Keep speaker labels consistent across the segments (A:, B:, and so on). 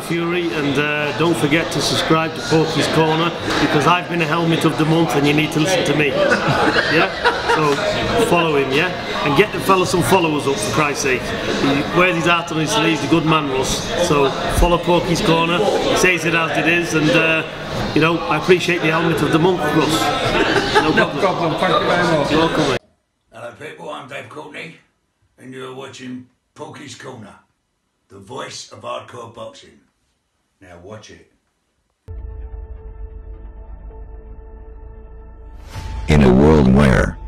A: Fury, and don't forget to subscribe to Porcus Corner, because I've been a helmet of the month and you need to listen to me. Yeah? So follow him, yeah? And get the fella some followers up, for Christ's sake. He wears his heart on his sleeves, a good man, Russ. So follow Porcus Corner, he says it as it is, and you know, I appreciate the helmet of the month, Russ. No problem,
B: thank you very much.
A: You're welcome, mate.
C: Hello people, I'm Dave Courtney, and you're watching Porcus Corner, the voice of hardcore boxing. Now watch it.
D: In a world where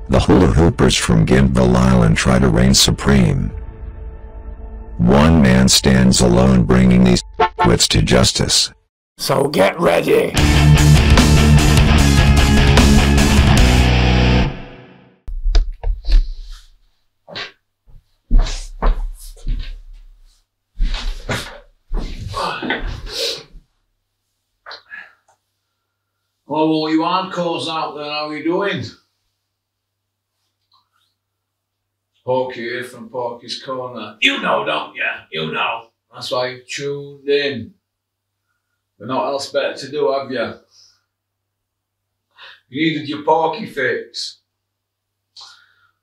D: the hula hoopers from Gintville Island try to reign supreme, one man stands alone bringing these wits to justice.
E: So get ready!
B: Hello all you hardcores out there, how are you doing? Porky here from Porcus Corner. You know, don't you? You know. That's why you've tuned in. But not else better to do, have you? You needed your porky fix.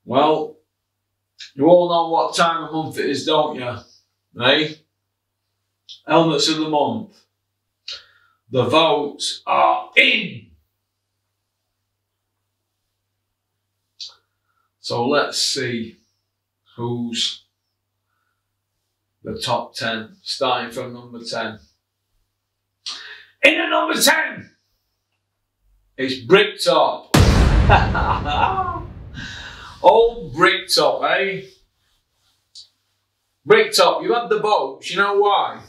B: Well, you all know what time of month it is, don't you? Eh? Helmets of the month. The votes are in. So let's see who's the top 10, starting from number 10. In at number 10, it's Bricktop. Old Bricktop, eh? Bricktop, you had the votes, you know why?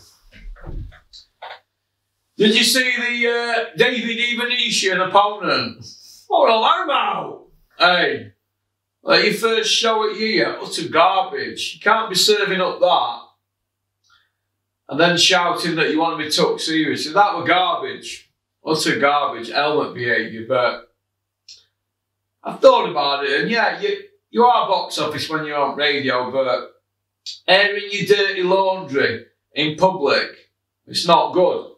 B: Did you see the David Evanesian opponent? What all that about? Hey, like your first show at year, utter garbage. You can't be serving up that and then shouting that you want to be took seriously. That were garbage. Utter garbage, helmet behaviour. But I've thought about it, and yeah, you are box office when you're on radio, but airing your dirty laundry in public, it's not good.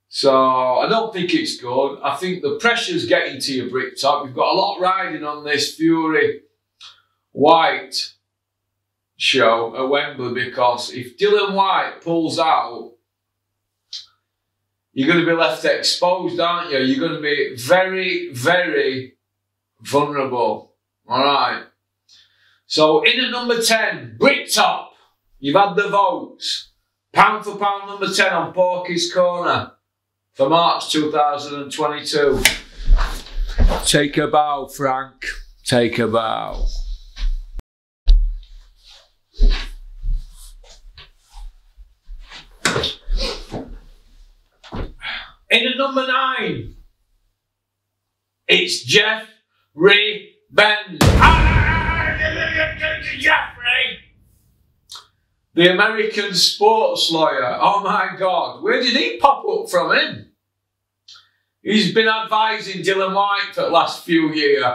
B: So I don't think it's good. I think the pressure's getting to you, Bricktop. You've got a lot riding on this Fury White show at Wembley, because if Dylan White pulls out, you're going to be left exposed, aren't you? You're going to be very, very vulnerable. All right. So in at number 10, Bricktop. You've had the votes. Pound for pound number 10 on Porcus Corner for March 2022. Take a bow, Frank. Take a bow. In at number 9, it's Jeffrey Benz. Jeffrey! The American sports lawyer. Oh my God, where did he pop up from him? He's been advising Dylan White for the last few years.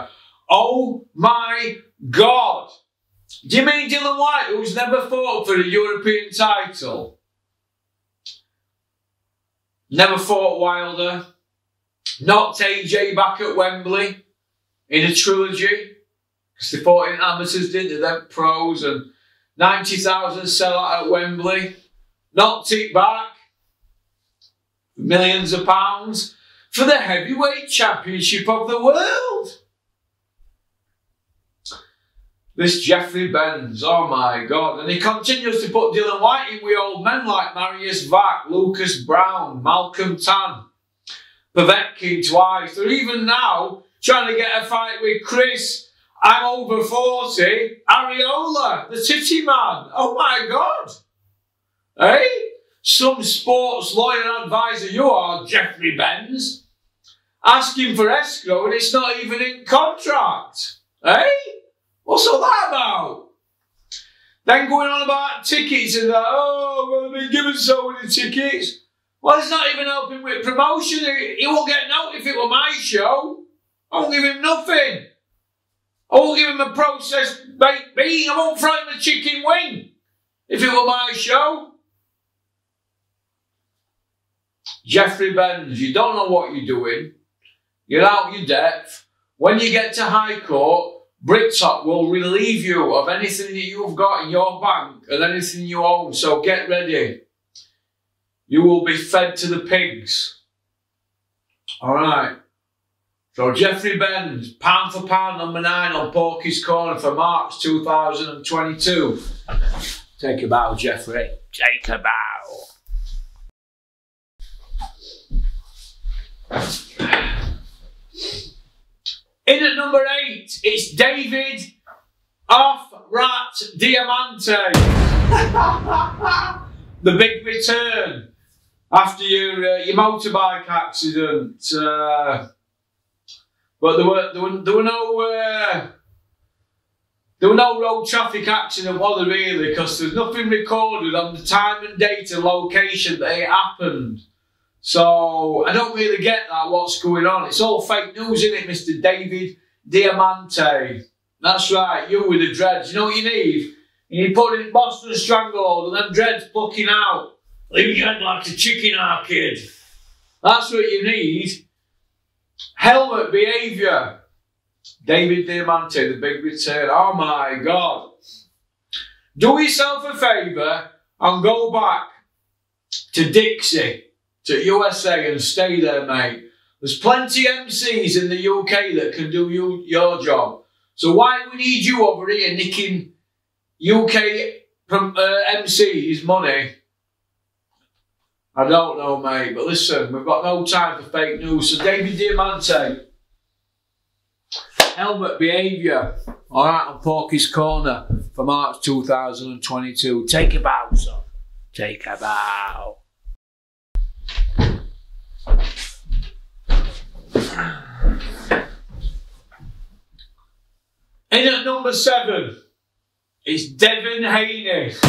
B: Oh my God. Do you mean Dylan White, who's never fought for the European title? Never fought Wilder. Knocked AJ back at Wembley in a trilogy. Because they fought in amateurs, didn't they? Then pros, and 90,000 sellout at Wembley. Knocked it back. Millions of pounds for the heavyweight championship of the world. This Jeffrey Benz, oh my God. And he continues to put Dylan White in with old men like Marius Vac, Lucas Brown, Malcolm Tan, Povetkin twice. They're even now trying to get a fight with Chris, I'm over 40, Ariola, the titty man. Oh my God. Hey? Some sports lawyer advisor you are, Jeffrey Benz, asking for escrow and it's not even in contract. Hey? What's all that about? Then going on about tickets and that, oh, well, I've been given so many tickets. Well, it's not even helping with promotion. He won't get no if it were my show. I won't give him nothing. I won't give him a processed baked bean. I won't fry him a chicken wing if it were my show. Jeffrey Benz, you don't know what you're doing. You're out your depth. When you get to High Court, Bricktop will relieve you of anything that you've got in your bank and anything you own. So get ready. You will be fed to the pigs. All right. So Jeffrey Benz, pound for pound, number 9 on Porcus Corner for March 2022. Take a bow, Jeffrey.
E: Take a bow.
B: In at number 8, it's David Off-Rat Diamante. The big return after your motorbike accident. But there were no road traffic accident, was there really? Because there's nothing recorded on the time and date and location that it happened. So I don't really get that, what's going on. It's all fake news, isn't it, Mr. David Diamante? That's right, you with the dreads. You know what you need? You need put in Boston Stranglehold and them dreads plucking out. Leave your head like a chicken arcade. That's what you need. Helmet behaviour. David Diamante, the big return. Oh my God. Do yourself a favour and go back to Dixie, to USA, and stay there, mate. There's plenty of MCs in the UK that can do your job. So why do we need you over here nicking UK MCs money? I don't know, mate. But listen, we've got no time for fake news. So David Diamante, helmet behaviour. All right, on Porcus Corner for March 2022. Take a bow, son. Take a bow. In at number 7, it's Devon Hayes.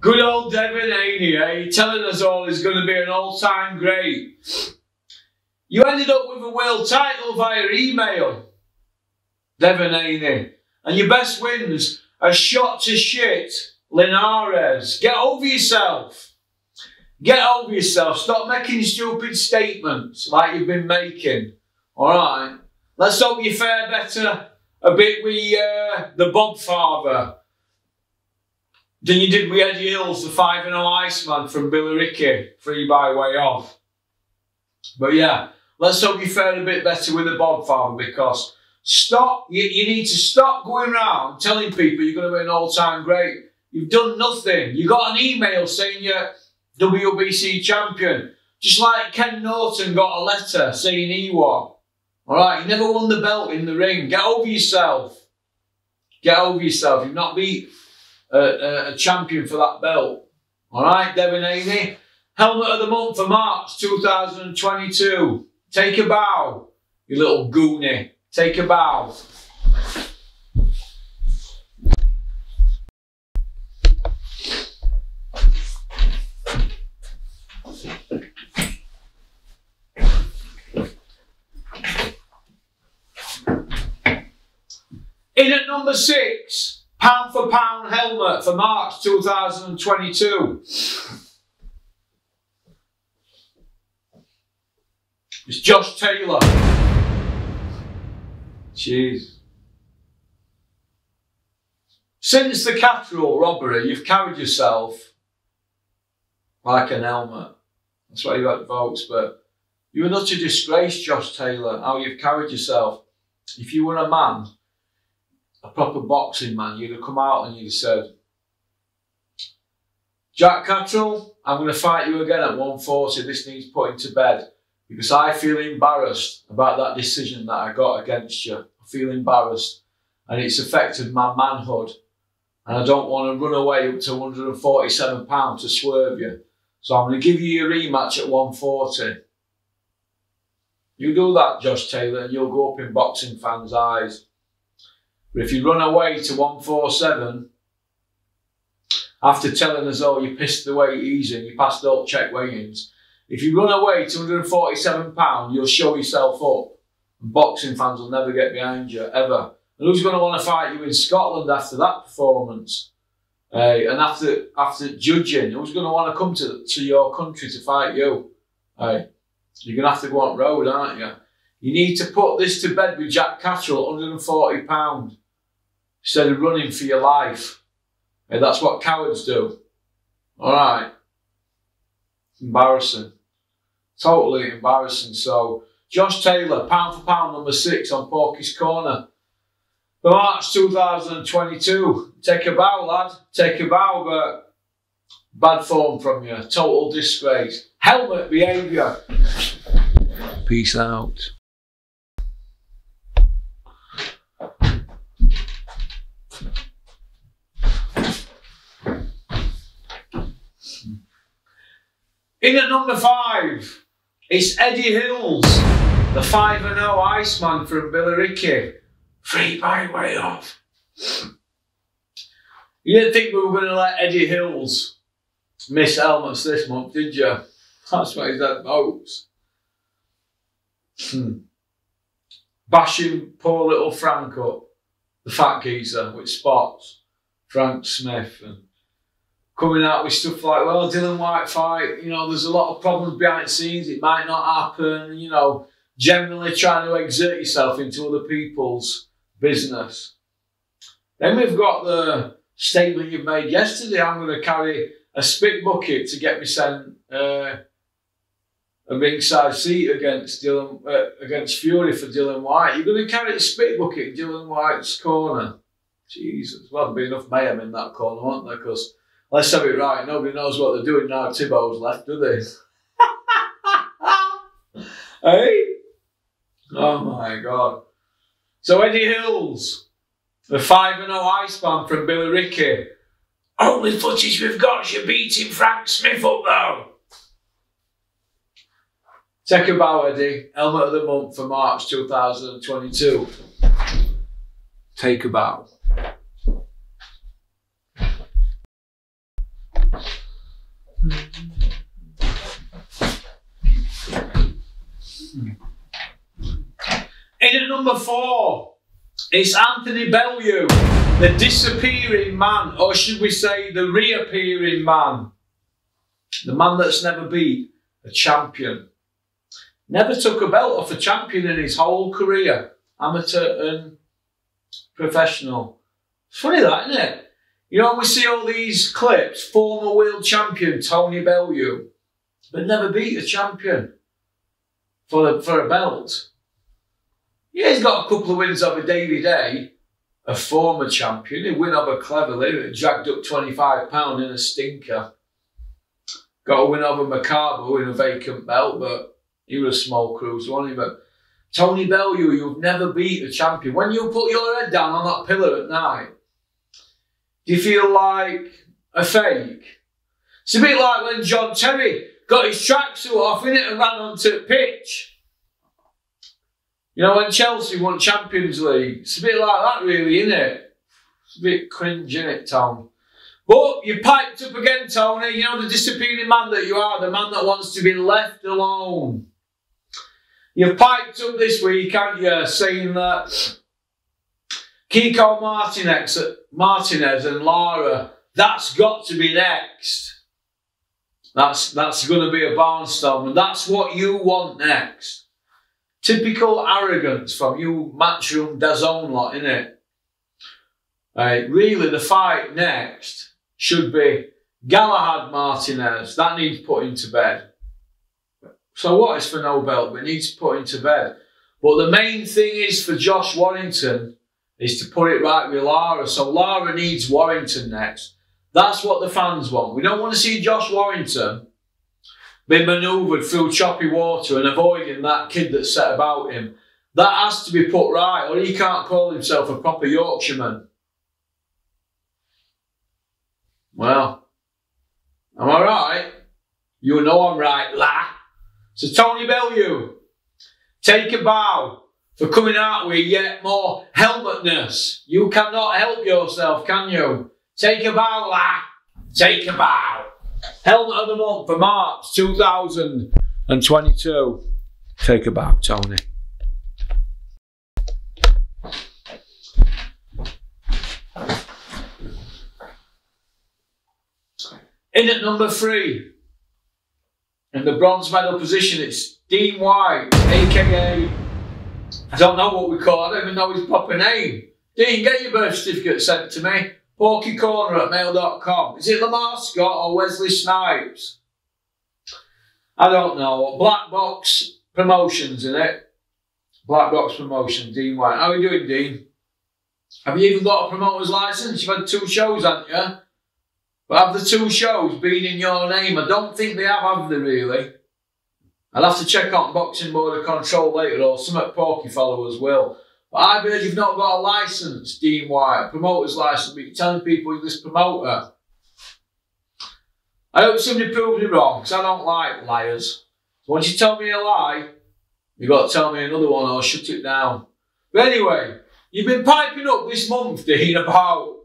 B: Good old Devon Hayes, eh? Telling us all he's going to be an all-time great. You ended up with a world title via email, Devon Hayes. And your best wins are shot to shit, Linares. Get over yourself. Get over yourself. Stop making stupid statements like you've been making. All right? Let's hope you fare better a bit with the Bob Father than you did with Eddie Hills, the 5-0 Iceman from Billericay, 3 by way off. But yeah, let's hope you fare a bit better with the Bob Father, because you need to stop going around telling people you're going to be an all-time great. You've done nothing. You got an email saying you're WBC champion, just like Ken Norton got a letter saying he won. All right, you never won the belt in the ring. Get over yourself. Get over yourself. You've not beat a champion for that belt. All right, Devon Hayes. Helmet of the month for March 2022. Take a bow, you little goonie. Take a bow. In at number 6, pound for pound helmet for March 2022. It's Josh Taylor. Jeez. Since the Cathedral robbery, you've carried yourself like an helmet. That's why you had votes, but you're an utter disgrace, Josh Taylor, how you've carried yourself. If you were a man, a proper boxing man, you'd have come out and you'd have said, Jack Cattrall, I'm going to fight you again at 140. This needs putting to bed, because I feel embarrassed about that decision that I got against you. I feel embarrassed, and it's affected my manhood, and I don't want to run away up to £147 to swerve you. So I'm going to give you your rematch at 140. You do that, Josh Taylor, and you'll go up in boxing fans' eyes. But if you run away to 147, after telling us, oh, you pissed the weight easy and you passed all check weigh-ins, if you run away to £147, you'll show yourself up. And boxing fans will never get behind you, ever. And who's going to want to fight you in Scotland after that performance? And after judging, who's going to want to come to your country to fight you? You're going to have to go on road, aren't you? You need to put this to bed with Jack Catterall, £140, instead of running for your life. That's what cowards do. Alright. Embarrassing. Totally embarrassing. So, Josh Taylor, pound for pound, number 6 on Porcus Corner. For March 2022. Take a bow, lad. Take a bow, but bad form from you. Total disgrace. Helmet behaviour. Peace out. In at number 5, it's Eddie Hills, the 5-0 Iceman from Billericay. 3 by way off. You didn't think we were going to let Eddie Hills miss helmets this month, did you? That's why he's had votes. Bashing poor little Frank up, the fat geezer with spots, Frank Smith, and coming out with stuff like, well, Dylan White fight, you know, there's a lot of problems behind the scenes, it might not happen, you know, generally trying to exert yourself into other people's business. Then we've got the statement you've made yesterday, I'm going to carry a spit bucket to get me sent a ringside seat against Fury for Dylan White. You're going to carry a spit bucket in Dylan White's corner. Jesus, well, there'll be enough mayhem in that corner, won't there? Because let's have it right, nobody knows what they're doing now Thibaut's left, do they? Hey? Oh my God. So Eddie Hills, the 5-0 Iceman from Billericay. Only footage we've got, you're beating Frank Smith up though. Take a bow, Eddie. Helmet of the month for March 2022. Take a bow. In at number 4, it's Anthony Bellew, the disappearing man, or should we say the reappearing man. The man that's never beat a champion. Never took a belt off a champion in his whole career, amateur and professional. It's funny that, isn't it? You know, we see all these clips, former world champion Tony Bellew, but never beat a champion for a belt. Yeah, he's got a couple of wins over Davey Day, a former champion. He win over Cleverly, dragged up £25 in a stinker. Got a win over Macabo in a vacant belt, but he was a small cruiser, wasn't he? But Tony Bellew, you've never beat a champion. When you put your head down on that pillar at night, do you feel like a fake? It's a bit like when John Terry got his tracksuit off in it and ran onto the pitch. You know, when Chelsea won Champions League, it's a bit like that really, isn't it? It's a bit cringe, isn't it, Tom? But you piped up again, Tony. You know, the disappearing man that you are, the man that wants to be left alone. You've piped up this week, haven't you, saying that Kiko Martinez and Lara, that's got to be next. That's going to be a barnstorm, and that's what you want next. Typical arrogance from you Matchroom DAZN lot, innit? Really, the fight next should be Galahad Martinez. That needs putting to bed. So what is for no belt, but needs putting to bed. But the main thing is for Josh Warrington is to put it right with Lara. So Lara needs Warrington next. That's what the fans want. We don't want to see Josh Warrington being manoeuvred through choppy water and avoiding that kid that's set about him. That has to be put right, or he can't call himself a proper Yorkshireman. Well, am I right? You know I'm right, la. So Tony Bellew, take a bow for coming out with yet more helmetness. You cannot help yourself, can you? Take a bow, la. Take a bow. Helmet of the month for March 2022. Take a bow, Tony. In at number 3, in the bronze medal position, it's Dean White, aka, I don't know what we call it, I don't even know his proper name. Dean, get your birth certificate sent to me. Porcus Corner at mail.com. Is it Lamar Scott or Wesley Snipes? I don't know. Black Box Promotions, in it. Black Box Promotion, Dean White. How are you doing, Dean? Have you even got a promoter's license? You've had 2 shows, haven't you? But have the 2 shows been in your name? I don't think they have they really? I'll have to check out Boxing Board of Control later, or some at Porky followers will. But I've heard you've not got a licence, Dean White, a promoter's licence, but you're telling people you're this promoter. I hope somebody proves me wrong, because I don't like liars. So once you tell me a lie, you've got to tell me another one or shut it down. But anyway, you've been piping up this month, Dean, about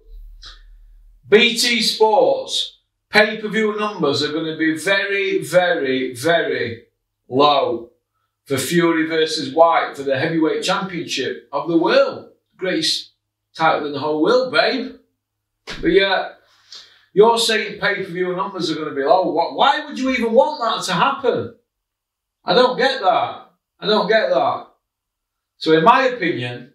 B: BT Sports. Pay-per-view numbers are going to be very, very, very low for Fury versus White for the heavyweight championship of the world. Greatest title in the whole world, babe. But yeah, you're saying pay-per-view numbers are going to be low. Why would you even want that to happen? I don't get that. I don't get that. So in my opinion,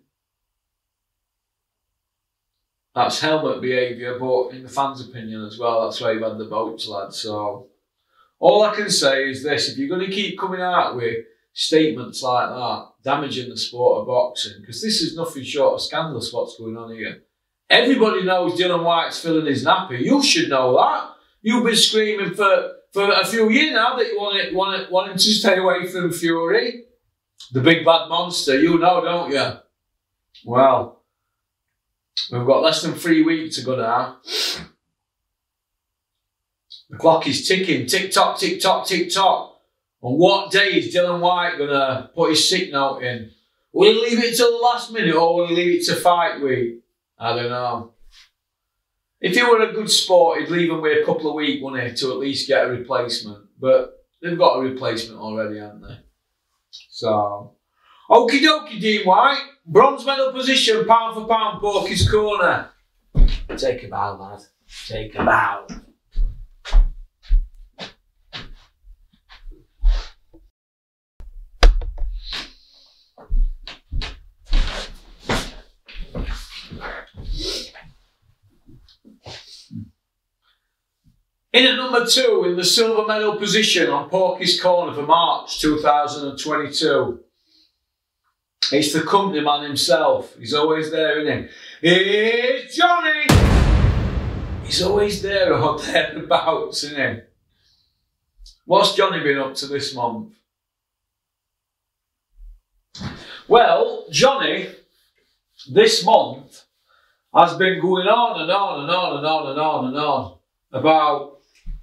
B: that's helmet behaviour, but in the fans' opinion as well, that's why you've had the votes, lad. So all I can say is this: if you're going to keep coming out with statements like that, damaging the sport of boxing, because this is nothing short of scandalous what's going on here. Everybody knows Dylan White's filling his nappy. You should know that. You've been screaming for a few years now that you want him to stay away from Fury, the big bad monster. You know, don't you? Well, we've got less than 3 weeks to go now. The clock is ticking. Tick-tock, tick-tock, tick-tock. On what day is Dylan White going to put his sick note in? Will he leave it till the last minute or will he leave it to fight week? I don't know. If he were a good sport, he'd leave him with a couple of weeks, wouldn't he, to at least get a replacement. But they've got a replacement already, haven't they? So, okie dokie, Dean White. Bronze medal position, pound for pound, Porcus Corner. Take a bow, lad. Take a bow. In at number 2, in the silver medal position on Porcus Corner for March 2022. It's the company man himself. He's always there, isn't he? It's Johnny! He's always there or thereabouts, isn't he? What's Johnny been up to this month? Well, Johnny, this month, has been going on and on and on and on and on and on about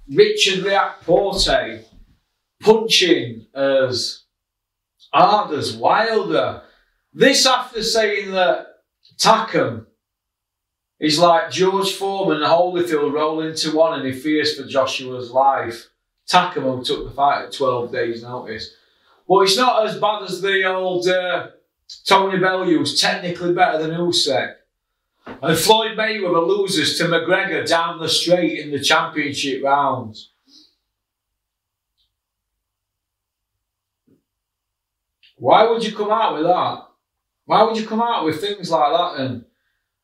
B: Richard Porte punching as hard as Wilder. This after saying that Takam is like George Foreman and Holyfield roll into one and he fears for Joshua's life. Takam, who took the fight at 12 days notice. But it's not as bad as the old Tony Bellew, who's technically better than Usyk. And Floyd Mayweather loses to McGregor down the straight in the championship rounds. Why would you come out with that? Why would you come out with things like that? And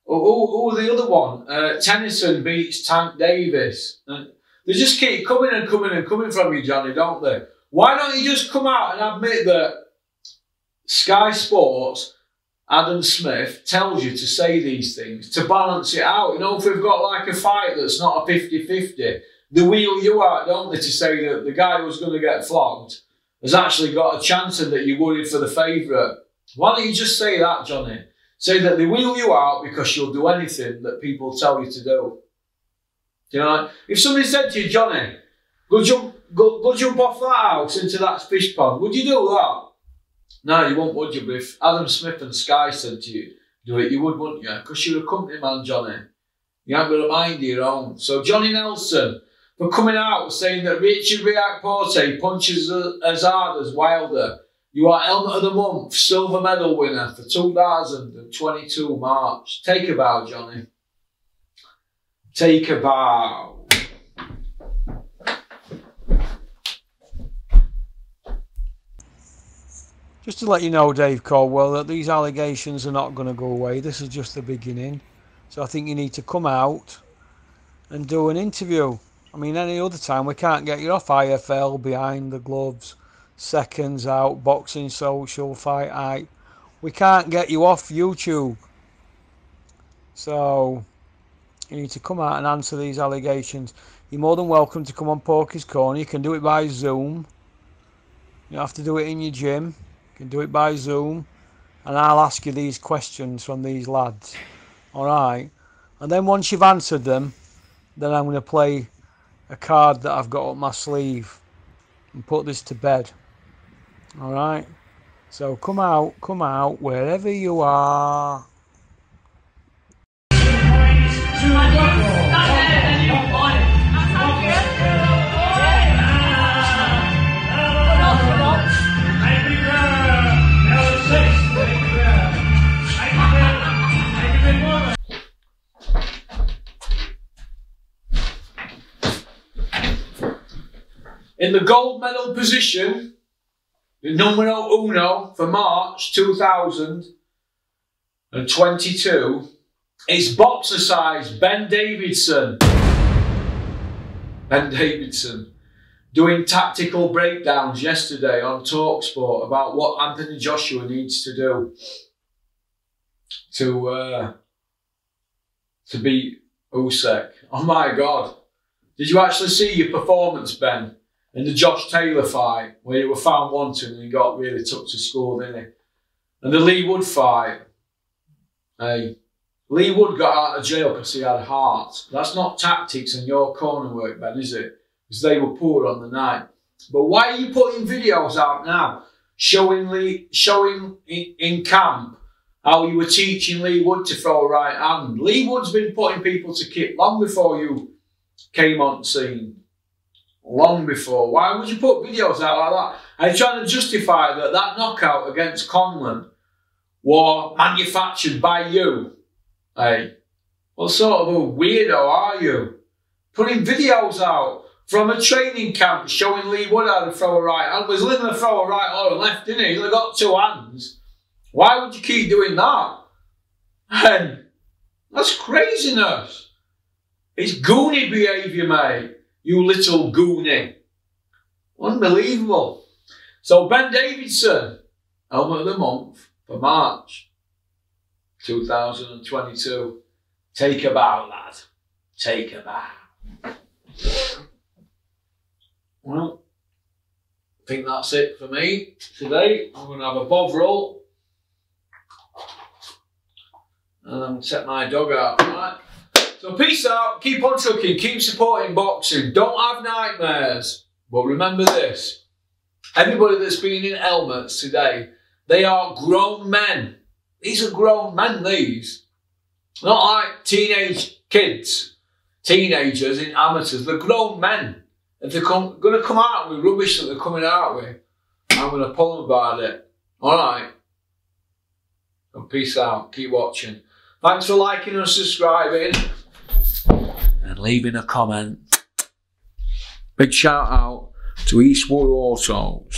B: who the other one? Tennyson beats Tank Davis. And they just keep coming and coming and coming from you, Johnny, don't they? Why don't you just come out and admit that Sky Sports, Adam Smith, tells you to say these things, to balance it out? You know, if we've got like a fight that's not a 50-50, they wheel you out, don't they, to say that the guy who's going to get flogged has actually got a chance and that you're worried for the favourite. Why don't you just say that, Johnny? Say that they wheel you out because you'll do anything that people tell you to do. You know, if somebody said to you, Johnny, go jump off that house into that fish pond, would you do that? No, you won't, would you? But if Adam Smith and Sky said to you, do it, you would, wouldn't you? Because you're a company man, Johnny. You haven't got a mind of your own. So Johnny Nelson, for coming out saying that Richard Porte punches as hard as Wilder, you are Helmet of the Month, silver medal winner for 2022 March. Take a bow, Johnny. Take a bow.
F: Just to let you know, Dave Caldwell, that these allegations are not going to go away. This is just the beginning. So I think you need to come out and do an interview. I mean, any other time we can't get you off IFL, Behind the Gloves, Seconds Out, Boxing Social, Fight Hype. We can't get you off YouTube. So you need to come out and answer these allegations. You're more than welcome to come on Porcus Corner. You can do it by Zoom. You don't have to do it in your gym. You can do it by Zoom. And I'll ask you these questions from these lads. Alright? And then once you've answered them, then I'm going to play a card that I've got up my sleeve and put this to bed. Alright? So come out, wherever you are.
B: In the gold medal position, the numero uno for March 2022 is Boxercise Ben Davidson. Ben Davidson doing tactical breakdowns yesterday on TalkSport about what Anthony Joshua needs to do to beat Usyk. Oh my God. Did you actually see your performance, Ben? In the Josh Taylor fight, where you were found wanting and he got really took to school, didn't he? And the Lee Wood fight, hey, Lee Wood got out of jail because he had heart. That's not tactics and your corner work, Ben, is it? Because they were poor on the night. But why are you putting videos out now, showing in camp how you were teaching Lee Wood to throw a right hand? Lee Wood's been putting people to kick long before you came on scene. Long before. Why would you put videos out like that? Are you trying to justify that knockout against Conlan was manufactured by you? Hey, what sort of a weirdo are you? Putting videos out from a training camp showing Lee Wood how to throw a right hand. Was going to throw a right or a left, didn't he? He's only got two hands. Why would you keep doing that? And that's craziness. It's goony behaviour, mate. You little goonie. Unbelievable. So Ben Davidson, helmet of the month for March 2022. Take a bow, lad. Take a bow. Well, I think that's it for me today. I'm going to have a bovril. And I'm going to set my dog out, right? So peace out, keep on trucking, keep supporting boxing, don't have nightmares. But remember this, everybody that's been in helmets today, they are grown men. These are grown men, these. Not like teenage kids, teenagers in amateurs, they're grown men. If they're going to come out with rubbish that they're coming out with, I'm going to pull them about it. Alright? So peace out, keep watching. Thanks for liking and subscribing. And leaving a comment. Big shout out to Eastwood Autos.